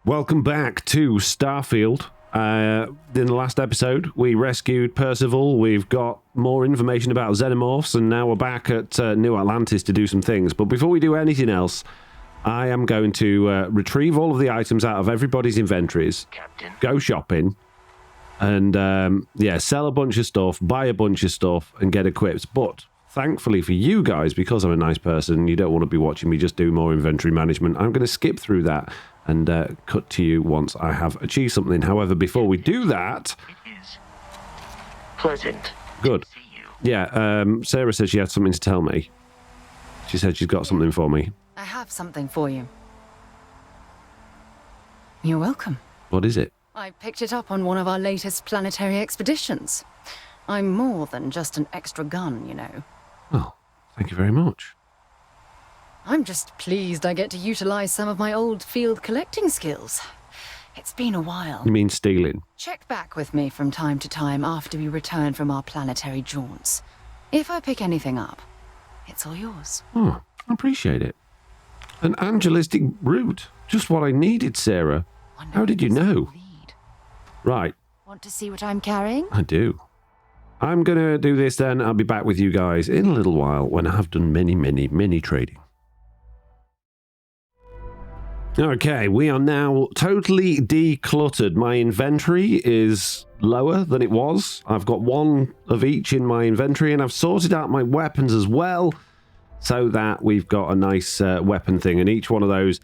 Welcome back to Starfield. In the last episode, we rescued Percival. We've got more information about xenomorphs, and now we're back at New Atlantis to do some things. But before we do anything else, I am going to retrieve all of the items out of everybody's inventories, Captain. go shopping, and sell a bunch of stuff, buy a bunch of stuff, and get equipped. But thankfully for you guys, because I'm a nice person, you don't want to be watching me just do more inventory management. I'm going to skip through that and cut to you once I have achieved something. However, before we do that... It is pleasant Good. to see you. Yeah, Sarah said she had something to tell me. She said she's got something for me. I have something for you. You're welcome. What is it? I picked it up on one of our latest planetary expeditions. I'm more than just an extra gun, you know. Well, thank you very much. I'm just pleased I get to utilize some of my old field collecting skills. It's been a while. You mean stealing? Check back with me from time to time after we return from our planetary jaunts. If I pick anything up, it's all yours. Oh, I appreciate it. An angelistic route. Just what I needed, Sarah. How did you know? Right. Want to see what I'm carrying? I do. I'm going to do this then. I'll be back with you guys in a little while when I have done many trading. Okay, we are now totally decluttered. My inventory is lower than it was. I've got one of each in my inventory, and I've sorted out my weapons as well so that we've got a nice weapon thing, and each one of those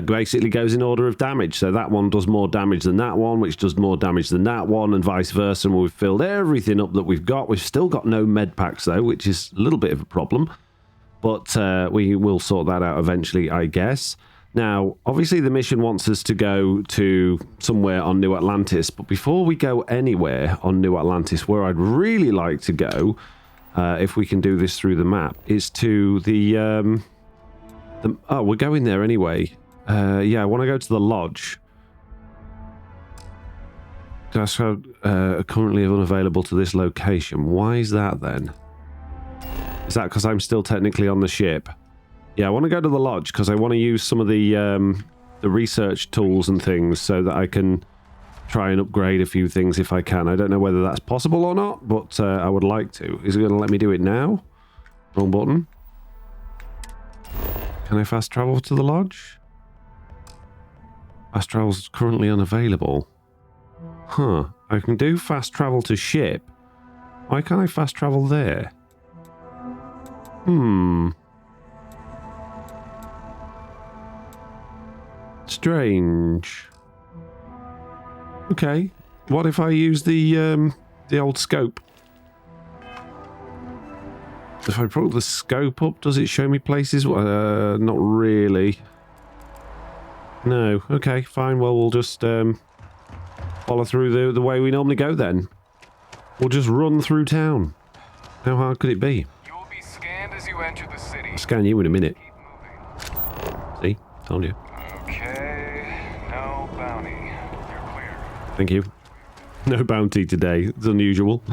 basically goes in order of damage. So that one does more damage than that one, which does more damage than that one, and vice versa. And we've filled everything up that we've got. We've still got no med packs, though, which is a little bit of a problem. But we will sort that out eventually, I guess. Now, obviously, the mission wants us to go to somewhere on New Atlantis. But before we go anywhere on New Atlantis, where I'd really like to go, if we can do this through the map, is to the oh, we're going there anyway. Yeah, I want to go to the lodge. That's currently unavailable to this location. Why is that then? Is that because I'm still technically on the ship? Yeah, I want to go to the lodge because I want to use some of the research tools and things so that I can try and upgrade a few things if I can. I don't know whether that's possible or not, but I would like to. Is it going to let me do it now? Wrong button. Can I fast travel to the lodge? Fast travel's currently unavailable. Huh. I can do fast travel to ship. Why can't I fast travel there? Strange. Okay. What if I use the old scope? If I put the scope up, does it show me places? Not really. No. Okay, fine. Well, we'll just follow through the way we normally go then. We'll just run through town. How hard could it be? You will be scanned as you enter the city. I'll scan you in a minute. Keep moving. See? Told you. Okay, no bounty. You're clear. Thank you. No bounty today. It's unusual.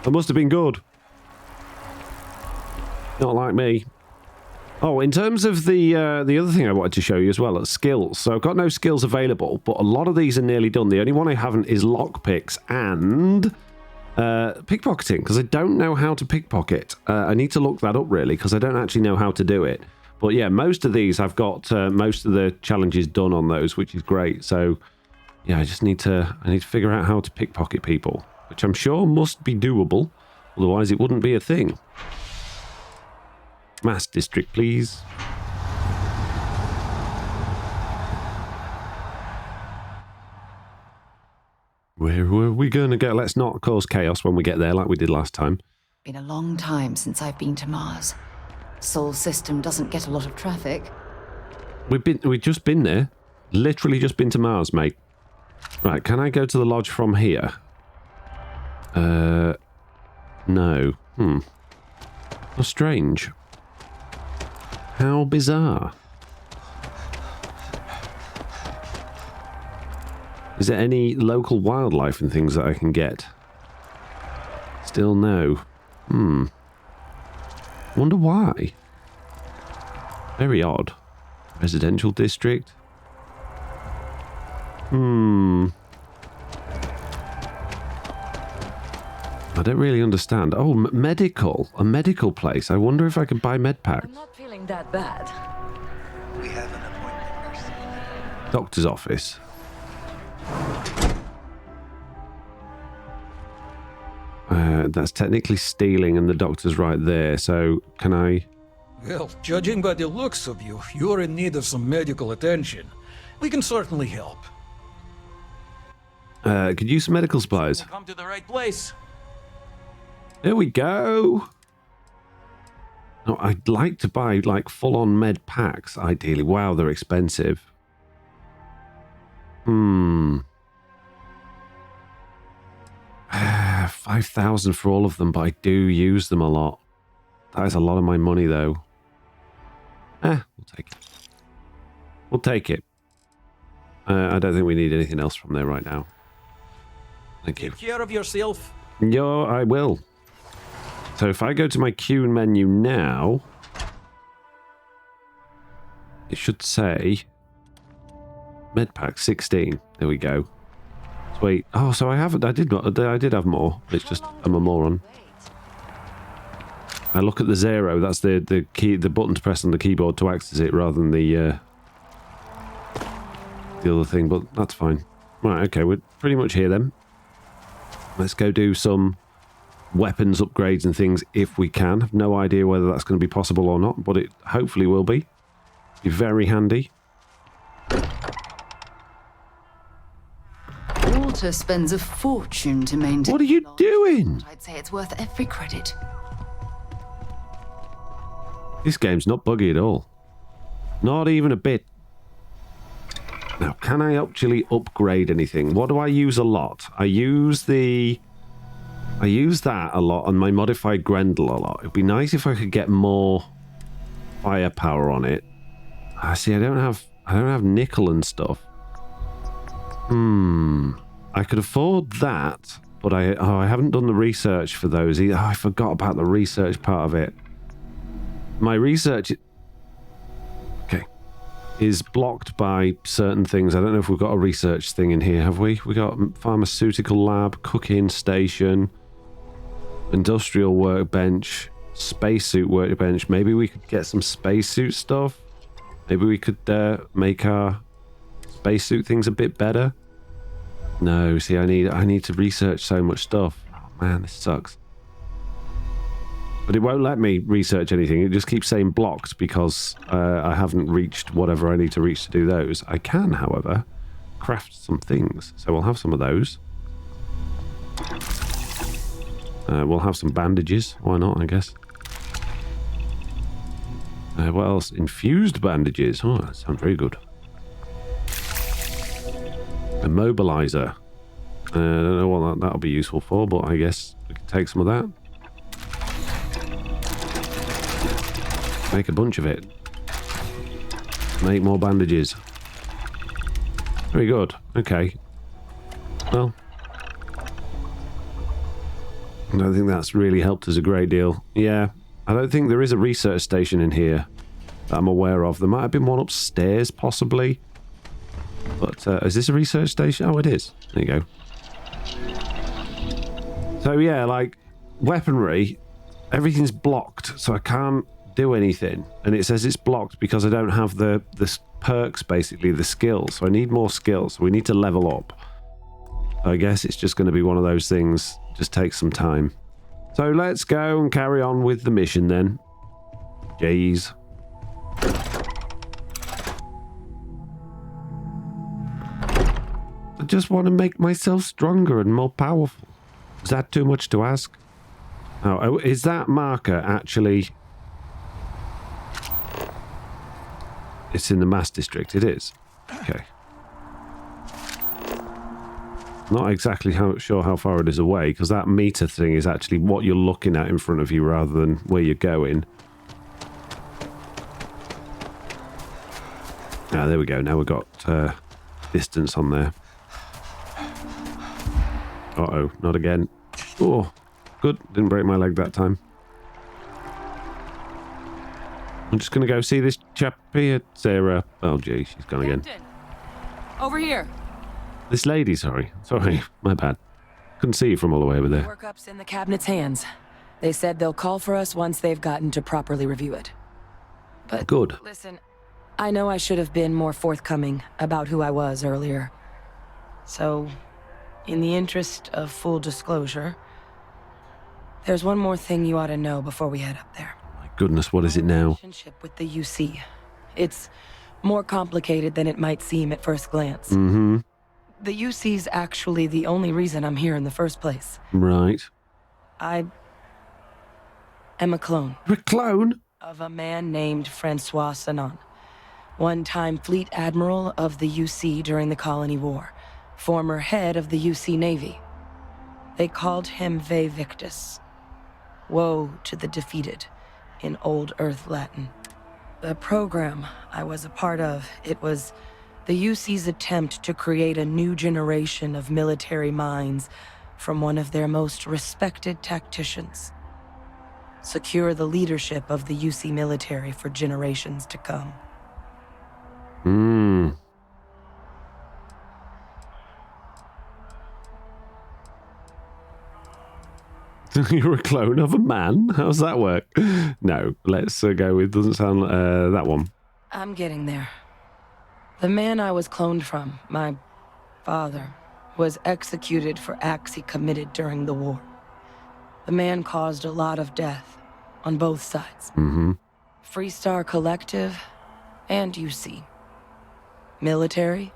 That must have been good. Not like me. Oh, in terms of the other thing I wanted to show you as well, skills. So I've got no skills available, but a lot of these are nearly done. The only one I haven't is lockpicks and pickpocketing, because I don't know how to pickpocket. I need to look that up, really, because I don't actually know how to do it. But yeah, most of these I've got most of the challenges done on those, which is great. So yeah, I need to figure out how to pickpocket people, which I'm sure must be doable. Otherwise, it wouldn't be a thing. Mass district, please. Where were we going to go? Let's not cause chaos when we get there like we did last time. Been a long time since I've been to Mars. Sol system doesn't get a lot of traffic. We've just been there. Literally just been to Mars, mate. Right, can I go to the lodge from here? No. How strange. How bizarre. Is there any local wildlife and things that I can get? Still no. Wonder why. Very odd. Residential district. I don't really understand. Oh, medical. A medical place. I wonder if I can buy med packs. I'm not feeling that bad. We have an appointment, Percival. Doctor's office. That's technically stealing and the doctor's right there, so can I... Well, judging by the looks of you, you're in need of some medical attention. We can certainly help. Could use some medical supplies. Come to the right place. There we go. No, I'd like to buy like full-on med packs, ideally. Wow, they're expensive. 5,000 for all of them, but I do use them a lot. That is a lot of my money, though. We'll take it. We'll take it. I don't think we need anything else from there right now. Thank you. Take care of yourself. Yeah, I will. So if I go to my queue menu now, it should say Medpack 16. There we go. Sweet. Oh, so I did have more. It's just I'm a moron. I look at the 0. That's the key, the button to press on the keyboard to access it, rather than the other thing. But that's fine. Right. Okay. We're pretty much here then. Let's go do some weapons upgrades and things if we can. Have no idea whether that's going to be possible or not, but it hopefully will be. Be very handy. Walter spends a fortune to maintain. What are you doing? I'd say it's worth every credit. This game's not buggy at all. Not even a bit. Now, can I actually upgrade anything? What do I use a lot? I use that a lot, and my modified Grendel a lot. It'd be nice if I could get more firepower on it. I see. I don't have nickel and stuff. I could afford that, but I haven't done the research for those either. Oh, I forgot about the research part of it. My research, okay, is blocked by certain things. I don't know if we've got a research thing in here, have we? We got pharmaceutical lab, cooking station, industrial workbench, spacesuit workbench. Maybe we could get some spacesuit stuff. Maybe we could make our spacesuit things a bit better. No, see, I need to research so much stuff. Oh man, this sucks. But it won't let me research anything. It just keeps saying blocked because I haven't reached whatever I need to reach to do those. I can, however, craft some things. So we'll have some of those. We'll have some bandages. Why not, I guess. What else? Infused bandages. Oh, that sounds very good. Immobilizer. I don't know what that'll be useful for, but I guess we can take some of that. Make a bunch of it. Make more bandages. Very good. Okay. Well, I don't think that's really helped us a great deal. Yeah, I don't think there is a research station in here that I'm aware of. There might have been one upstairs, possibly. But is this a research station? Oh, it is. There you go. So yeah, like weaponry, everything's blocked, so I can't do anything. And it says it's blocked because I don't have the perks, basically, the skills. So I need more skills. So we need to level up. I guess it's just going to be one of those things. Just takes some time. So let's go and carry on with the mission then. Jeez. I just want to make myself stronger and more powerful. Is that too much to ask? Oh, is that marker actually... It's in the mass district. It is. Okay. Not exactly sure how far it is away, because that meter thing is actually what you're looking at in front of you rather than where you're going. Ah, there we go. Now we've got distance on there. Uh-oh, not again. Oh, good. Didn't break my leg that time. I'm just going to go see this chap here, Sarah. Oh, gee, she's gone again. Captain, over here. This lady, sorry. Sorry, my bad. Couldn't see you from all the way over there. Workup's in the cabinet's hands. They said they'll call for us once they've gotten to properly review it. But Good. listen, I know I should have been more forthcoming about who I was earlier. So, in the interest of full disclosure, there's one more thing you ought to know before we head up there. My goodness, what is it now? Relationship with the UC. It's more complicated than it might seem at first glance. Mm-hmm. The UC's actually the only reason I'm here in the first place. Right. I am a clone. You're a clone? Of a man named Francois Sanon, one-time fleet admiral of the UC during the Colony War, former head of the UC Navy. They called him Ve Victus, woe to the defeated, in Old Earth Latin. The program I was a part of, it was the UC's attempt to create a new generation of military minds from one of their most respected tacticians. Secure the leadership of the UC military for generations to come. Hmm. You're a clone of a man? How's that work? No, let's go with, doesn't sound that one. I'm getting there. The man I was cloned from, my father, was executed for acts he committed during the war. The man caused a lot of death on both sides. Mm-hmm. Freestar Collective and UC. Military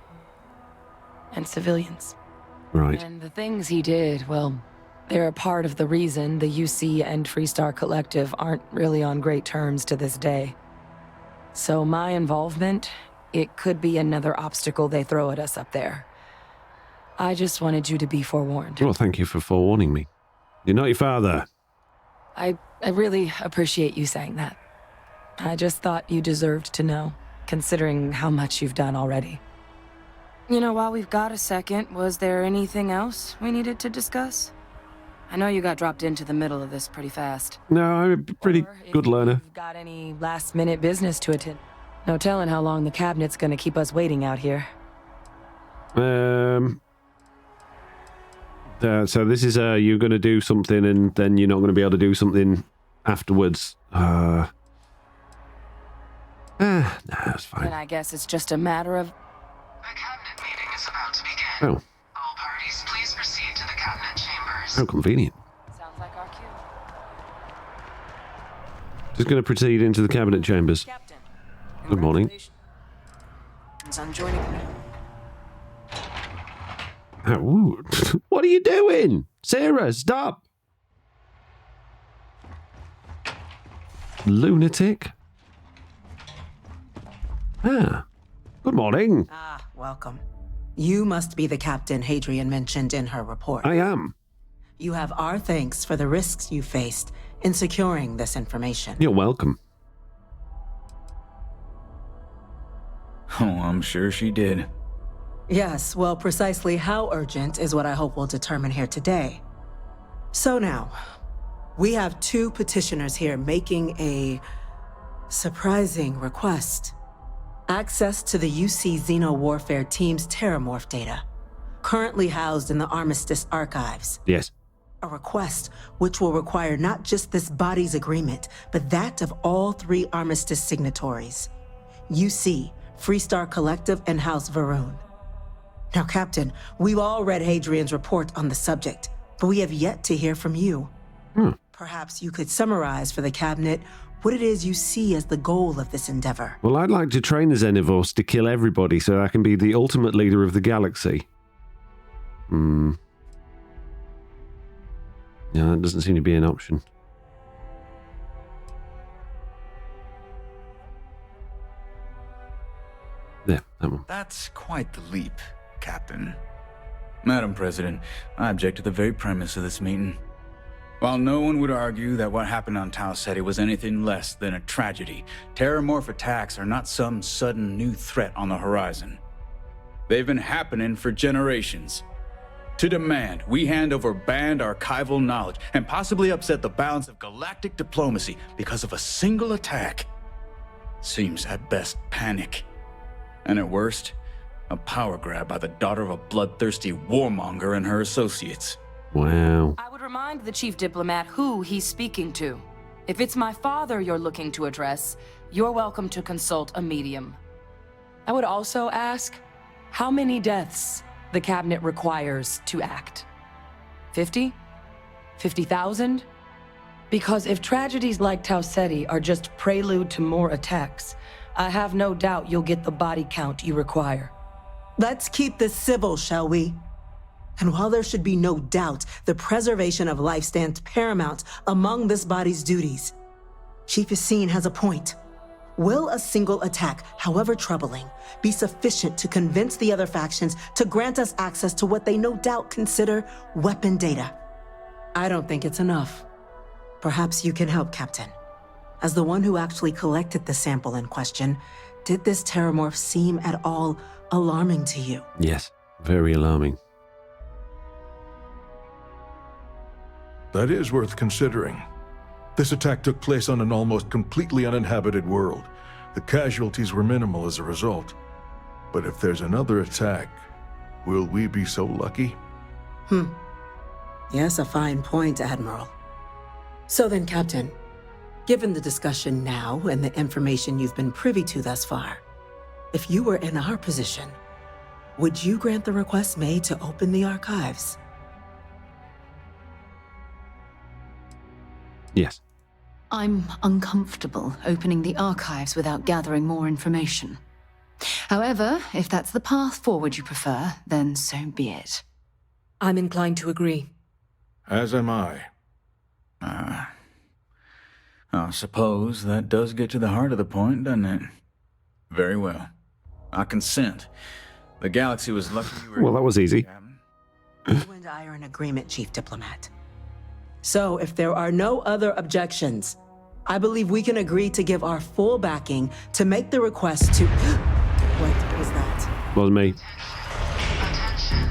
and civilians. Right. And the things he did, well, they're a part of the reason the UC and Freestar Collective aren't really on great terms to this day. So my involvement, it could be another obstacle they throw at us up there. I just wanted you to be forewarned. Well, thank you for forewarning me. You're not your father. I really appreciate you saying that. I just thought you deserved to know, considering how much you've done already. You know, while we've got a second, was there anything else we needed to discuss? I know you got dropped into the middle of this pretty fast. No, I'm a pretty Or if good learner. you've got any last-minute business to attend? No telling how long the cabinet's gonna keep us waiting out here. So this is you're going to do something and then you're not going to be able to do something afterwards. Nah, that's fine. And I guess it's just a matter of... The cabinet meeting is about to begin. Oh, All parties, please proceed to the cabinet chambers. how convenient. Sounds like our cue. Just going to proceed into the cabinet chambers. Captain. Good morning. Congratulations on joining me. Oh, ooh. What are you doing? Sarah, stop! Lunatic. Ah, good morning. Ah, welcome. You must be the captain Hadrian mentioned in her report. I am. You have our thanks for the risks you faced in securing this information. You're welcome. Oh, I'm sure she did. Yes, well, precisely how urgent is what I hope we'll determine here today. So now, we have two petitioners here making a surprising request. Access to the UC Xenowarfare team's Terramorph data, currently housed in the Armistice archives. Yes. A request which will require not just this body's agreement, but that of all three Armistice signatories. UC, Freestar Collective, and House Varun. Now, Captain, we've all read Hadrian's report on the subject, but we have yet to hear from you. Perhaps you could summarize for the cabinet what it is you see as the goal of this endeavor. Well, I'd like to train the xenomorphs to kill everybody so I can be the ultimate leader of the galaxy. Yeah, that doesn't seem to be an option. Yeah, that one. That's quite the leap, Captain. Madam President, I object to the very premise of this meeting. While no one would argue that what happened on Tau Ceti was anything less than a tragedy, Terrormorph attacks are not some sudden new threat on the horizon. They've been happening for generations. To demand we hand over banned archival knowledge and possibly upset the balance of galactic diplomacy because of a single attack seems at best panic, and at worst, A power grab by the daughter of a bloodthirsty warmonger and her associates. Wow. I would remind the chief diplomat who he's speaking to. If it's my father you're looking to address, you're welcome to consult a medium. I would also ask how many deaths the cabinet requires to act. 50? 50,000? Because if tragedies like Tau Ceti are just prelude to more attacks, I have no doubt you'll get the body count you require. Let's keep this civil, shall we? And while there should be no doubt the preservation of life stands paramount among this body's duties, Chief Yassine has a point. Will a single attack, however troubling, be sufficient to convince the other factions to grant us access to what they no doubt consider weapon data? I don't think it's enough. Perhaps you can help, Captain. As the one who actually collected the sample in question, did this Terramorph seem at all alarming to you? Yes, very alarming. That is worth considering. This attack took place on an almost completely uninhabited world. The casualties were minimal as a result. But if there's another attack, will we be so lucky? Yes, a fine point, Admiral. So then, Captain, given the discussion now and the information you've been privy to thus far, if you were in our position, would you grant the request made to open the archives? Yes. I'm uncomfortable opening the archives without gathering more information. However, if that's the path forward you prefer, then so be it. I'm inclined to agree. As am I. I suppose that does get to the heart of the point, doesn't it? Very well. I consent. The galaxy was lucky you were... Well, that was easy. You and I are in agreement, Chief Diplomat. So, if there are no other objections, I believe we can agree to give our full backing to make the request to... What was that? Wasn't me. Attention.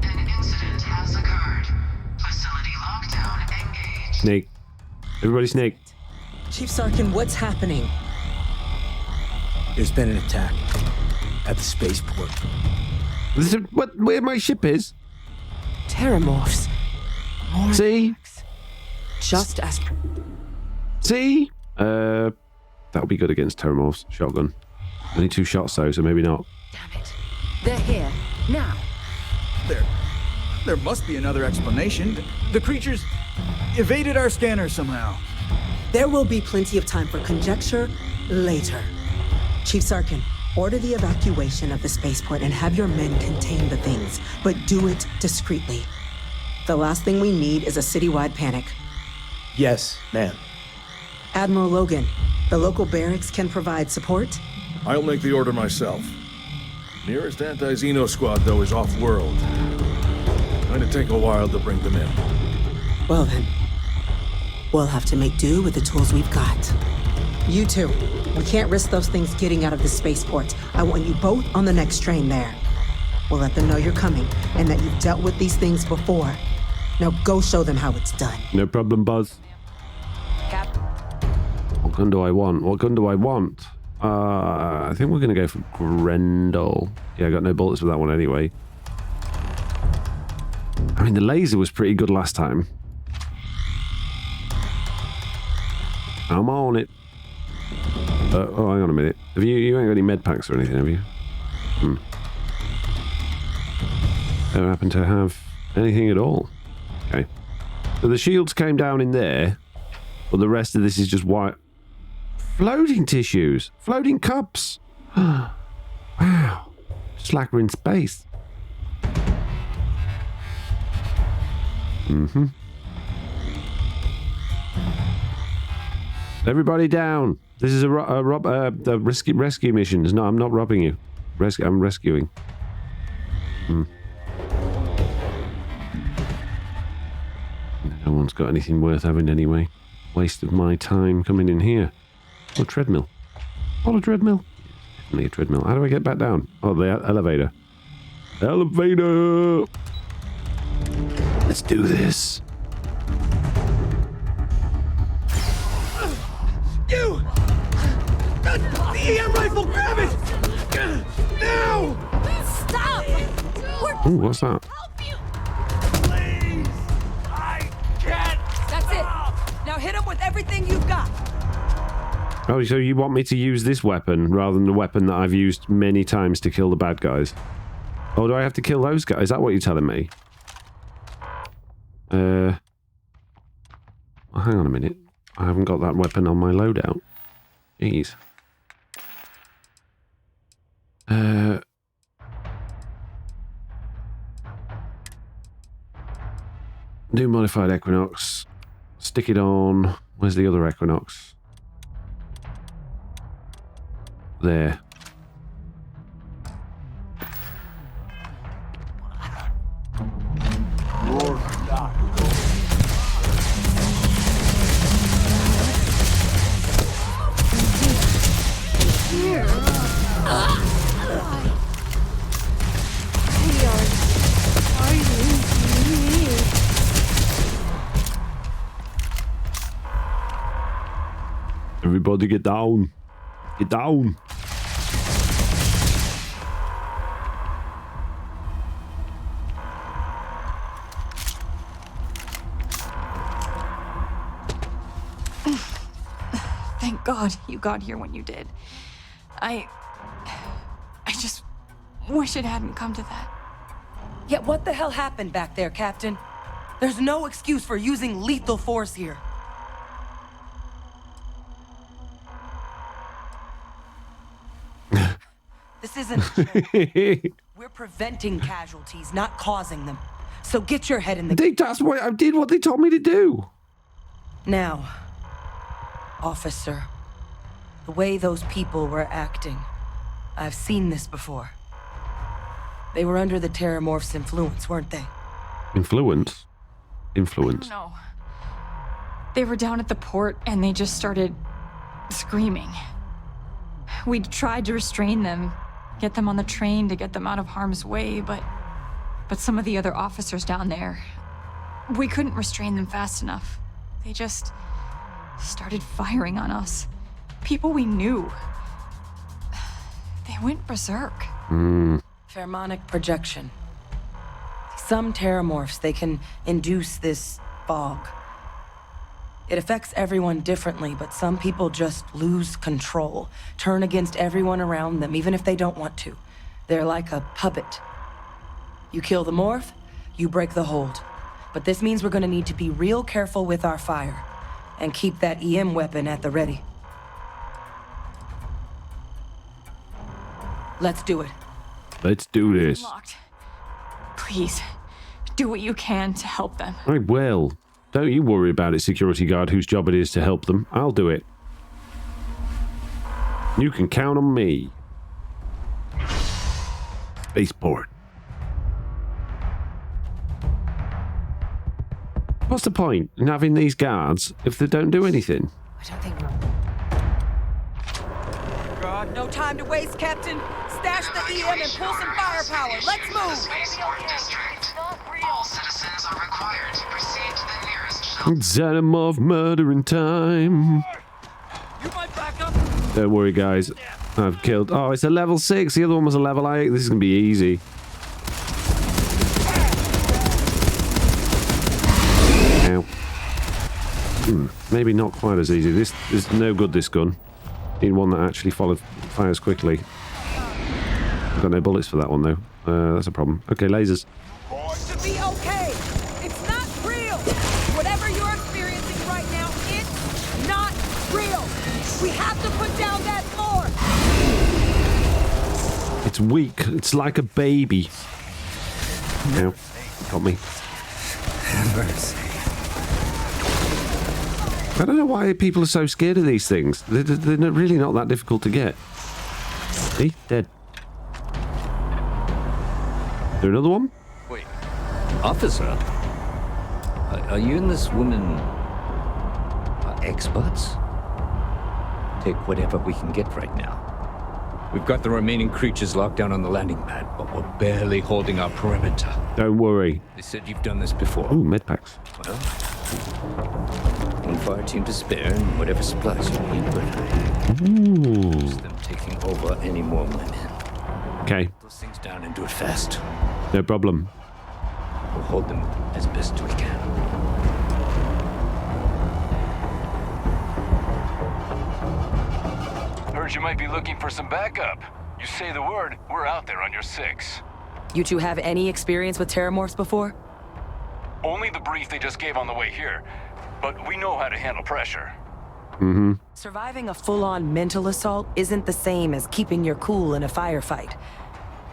An incident has occurred. Facility lockdown engaged. Snake. Everybody snake. Chief Sarkin, what's happening? There's been an attack at the spaceport. This is where my ship is. Terramorphs. More See? attacks. Just as... See? That'll be good against Terrormorphs. Shotgun. Only 2 shots though, so maybe not. Damn it. They're here. Now. There must be another explanation. The creatures evaded our scanner somehow. There will be plenty of time for conjecture later. Chief Sarkin, order the evacuation of the spaceport and have your men contain the things, but do it discreetly. The last thing we need is a citywide panic. Yes, ma'am. Admiral Logan, the local barracks can provide support? I'll make the order myself. Nearest anti-Xeno squad, though, is off-world. Going to take a while to bring them in. Well then, we'll have to make do with the tools we've got. You two, we can't risk those things getting out of the spaceport. I want you both on the next train there. We'll let them know you're coming and that you've dealt with these things before. Now go show them how it's done. No problem, Buzz. Cap. What gun do I want? What gun do I want? I think we're going to go for Grendel. Yeah, I got no bullets for that one anyway. I mean, the laser was pretty good last time. I'm on it. Oh, hang on a minute. Have you ain't got any med packs or anything, have you? Don't happen to have anything at all. Okay. So the shields came down in there, but the rest of this is just white. Floating tissues. Floating cups. Wow. Just like we're in space. Everybody down. This is a rescue mission. No, I'm not robbing you. I'm rescuing. No one's got anything worth having anyway. Waste of my time coming in here. Oh, a treadmill. Oh, a treadmill. Definitely a treadmill. How do I get back down? Oh, the elevator. Elevator! Let's do this. You! The EM rifle, grab it! Now! Oh, what's that? Please! I can't! That's it! Now hit him with everything you've got! Oh, so you want me to use this weapon rather than the weapon that I've used many times to kill the bad guys? Or do I have to kill those guys? Is that what you're telling me? Well, hang on a minute. I haven't got that weapon on my loadout. Jeez. New modified Equinox. Stick it on. Where's the other Equinox? There. Everybody get down. Get down. Thank God you got here when you did. I just wish it hadn't come to that. Yeah, what the hell happened back there, Captain? There's no excuse for using lethal force here. This isn't a joke. We're preventing casualties, not causing them. So get your head in the... That's what I did, what they told me to do. Now, officer, the way those people were acting, I've seen this before. They were under the Terramorphs' influence, weren't they? Influence? Influence. No. They were down at the port and they just started screaming. We tried to restrain them, get them on the train to get them out of harm's way, but some of the other officers down there, we couldn't restrain them fast enough. They just started firing on us. People we knew. They went berserk. Pheromonic projection. Some Terrormorphs, they can induce this fog. It affects everyone differently, but some people just lose control, turn against everyone around them, even if they don't want to. They're like a puppet. You kill the morph, you break the hold. But this means we're gonna need to be real careful with our fire, and keep that EM weapon at the ready. Let's do it. Let's do this. Locked. Please, do what you can to help them. I will. Don't you worry about it, security guard whose job it is to help them. I'll do it. You can count on me. Spaceport. What's the point in having these guards if they don't do anything? I don't think... God, no time to waste, Captain. Stash the EM and pull some firepower. Let's move! Spaceport district. All citizens are required to proceed to the nearest shelter. Xenomorph murdering time. Don't worry, guys. I've killed... Oh, it's a level 6. The other one was a level 8. This is going to be easy. Ow. Maybe not quite as easy. This is no good, this gun. Need one that actually fires quickly. I've got no bullets for that one, though. That's a problem. Okay, lasers. To be okay. It's not real. Whatever you're experiencing right now, it's not real. We have to put down that floor. It's weak. It's like a baby. Ow. Got me. I don't know why people are so scared of these things. They're really not that difficult to get. See? Dead. Is there another one? Wait. Officer? Are you and this woman... experts? Take whatever we can get right now. We've got the remaining creatures locked down on the landing pad, but we're barely holding our perimeter. Don't worry. They said you've done this before. Ooh, medpacks. Well, one fire team to spare and whatever supplies you need, but I use them taking over any more women. Okay. Those things down and do it fast. No problem. We'll hold them as best we can. Heard you might be looking for some backup. You say the word, we're out there on your 6. You two have any experience with Terramorphs before? Only the brief they just gave on the way here, but we know how to handle pressure. Mm-hmm. Surviving a full-on mental assault isn't the same as keeping your cool in a firefight.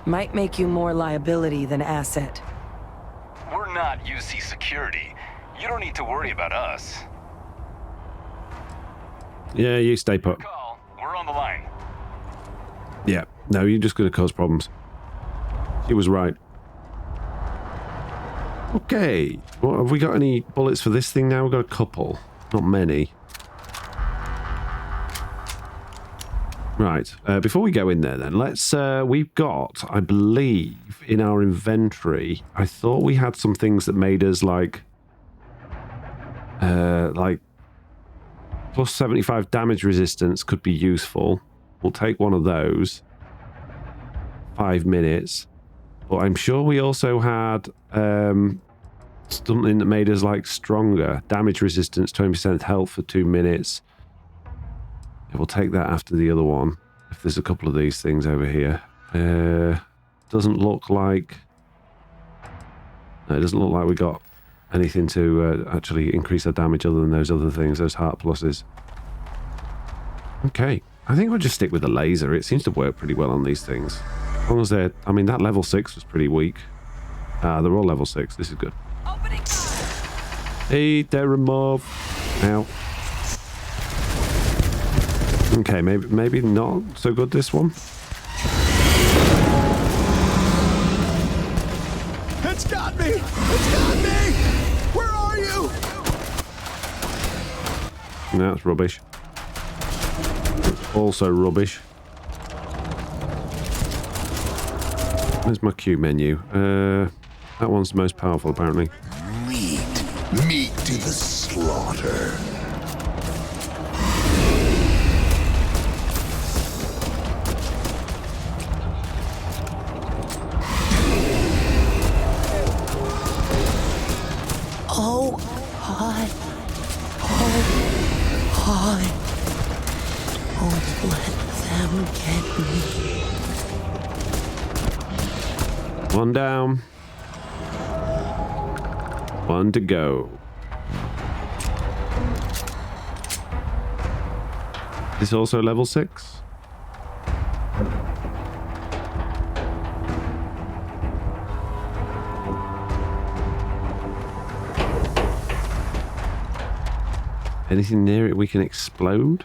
Might make you more liability than asset. We're not UC security. You don't need to worry about us. Yeah, you stay put. Call. We're on the line. Yeah. No, you're just going to cause problems. She was right. Okay. Well, have we got any bullets for this thing now? We've got a couple. Not many. Right. Before we go in there then, let's... we've got, I believe, in our inventory, I thought we had some things that made us like plus 75 damage resistance could be useful. We'll take one of those. 5 minutes. But I'm sure we also had something that made us like stronger. Damage resistance, 20% health for 2 minutes. Yeah, we'll take that after the other one. If there's a couple of these things over here. Doesn't look like... No, it doesn't look like we got anything to actually increase our damage other than those other things, those heart pluses. Okay. I think we'll just stick with the laser. It seems to work pretty well on these things. As long as they're... I mean, that level 6 was pretty weak. They're all level 6. This is good. Hey, Terrormorph. Ow. Okay, maybe not so good, this one. It's got me! It's got me! Where are you? No, that's rubbish. It's also rubbish. Where's my Q menu? That one's the most powerful, apparently. Meat to the slaughter. Oh, hi. Oh, hi. Don't let them get me. One down. One to go. This also level 6? Anything near it we can explode?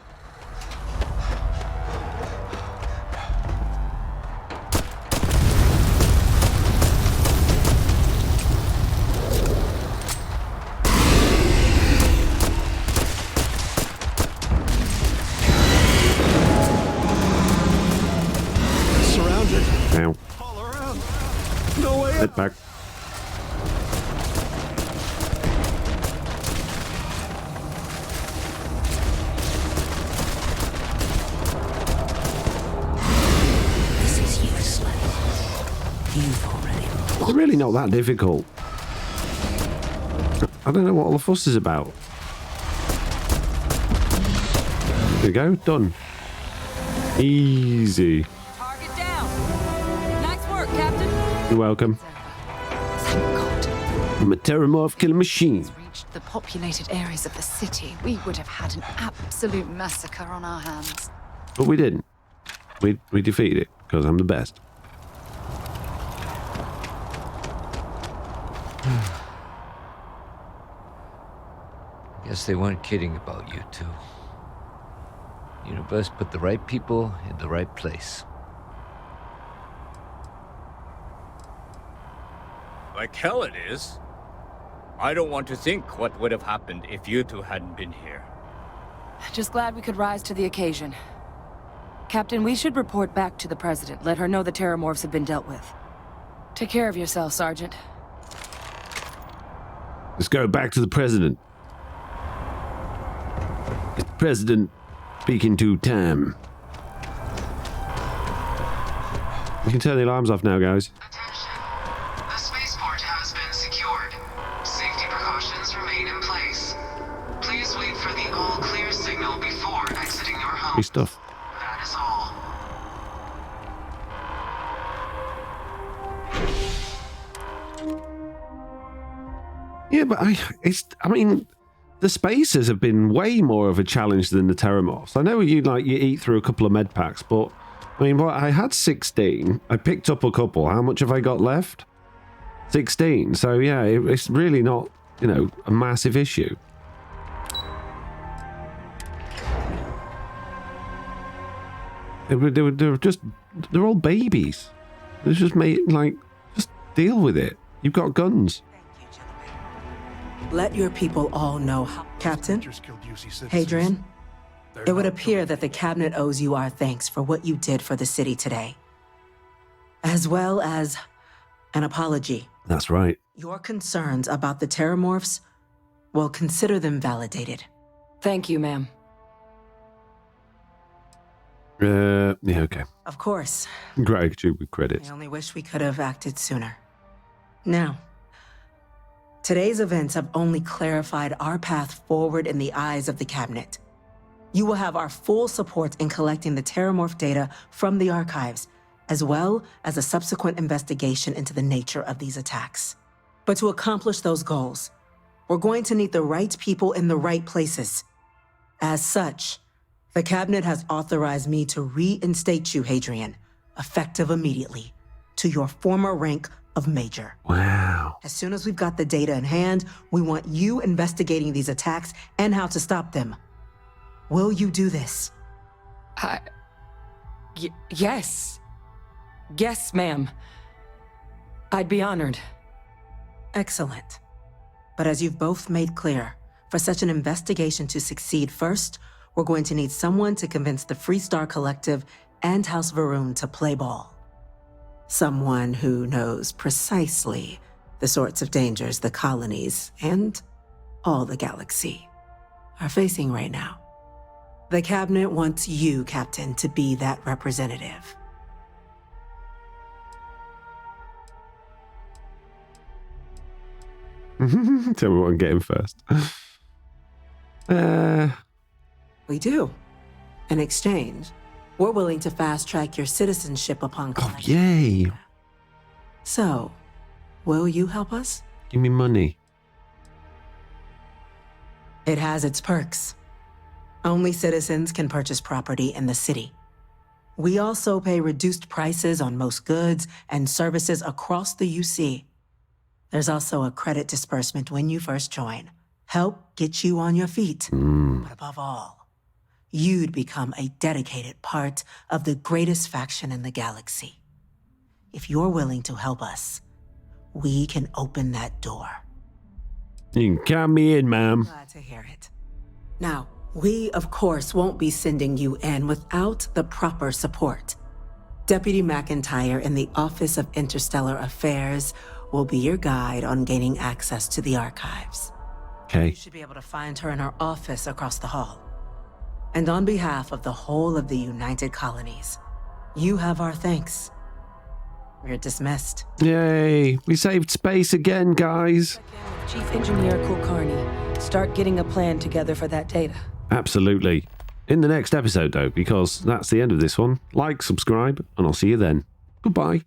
Surrounded. Ow. All around. No way Head back. It's really not that difficult. I don't know what all the fuss is about. There we go, done. Easy. Target down. Nice work, Captain. You're welcome. I'm a Terramorph killer machine. Reached the populated areas of the city, we would have had an absolute massacre on our hands. But we didn't. We defeated it, because I'm the best. Guess they weren't kidding about you two. Universe put the right people in the right place. Like hell it is. I don't want to think what would have happened if you two hadn't been here. Just glad we could rise to the occasion. Captain, we should report back to the President. Let her know the Terrormorphs have been dealt with. Take care of yourself, Sergeant. Let's go back to the President. It's the President speaking to Tam. We can turn the alarms off now, guys. Attention. The spaceport has been secured. Safety precautions remain in place. Please wait for the all-clear signal before exiting your home. Free stuff. That is all. Yeah, but I mean, the spacers have been way more of a challenge than the Terramorphs. I know you eat through a couple of med packs, but I mean, I had 16. I picked up a couple. How much have I got left? 16. So yeah, it's really not, you know, a massive issue. They're all babies. They're just just deal with it. You've got guns. Let your people all know how. Captain, Hadrian, it would appear that the cabinet owes you our thanks for what you did for the city today, as well as an apology. That's right. Your concerns about the Terrormorphs, well, consider them validated. Thank you, ma'am. Yeah, okay. Of course. Gratitude with credits. I only wish we could have acted sooner. Now, today's events have only clarified our path forward in the eyes of the cabinet. You will have our full support in collecting the Terramorph data from the archives, as well as a subsequent investigation into the nature of these attacks. But to accomplish those goals, we're going to need the right people in the right places. As such, the cabinet has authorized me to reinstate you, Hadrian, effective immediately, to your former rank of Major. Wow. As soon as we've got the data in hand, we want you investigating these attacks and how to stop them. Will you do this? Yes. Yes, ma'am. I'd be honored. Excellent. But as you've both made clear, for such an investigation to succeed, first, we're going to need someone to convince the Freestar Collective and House Varun to play ball. Someone who knows precisely the sorts of dangers the colonies and all the galaxy are facing right now. The cabinet wants you, Captain, to be that representative. Tell me what I'm getting first. We do. In exchange, we're willing to fast-track your citizenship upon collection. Oh, yay. So, will you help us? Give me money. It has its perks. Only citizens can purchase property in the city. We also pay reduced prices on most goods and services across the UC. There's also a credit disbursement when you first join. Help get you on your feet. But above all, you'd become a dedicated part of the greatest faction in the galaxy. If you're willing to help us, we can open that door. You can count me in, ma'am. Glad to hear it. Now, we, of course, won't be sending you in without the proper support. Deputy McIntyre in the Office of Interstellar Affairs will be your guide on gaining access to the archives. Okay. You should be able to find her in her office across the hall. And on behalf of the whole of the United Colonies, you have our thanks. We're dismissed. Yay! We saved space again, guys. Chief Engineer Kulkarni, start getting a plan together for that data. Absolutely. In the next episode, though, because that's the end of this one. Like, subscribe, and I'll see you then. Goodbye.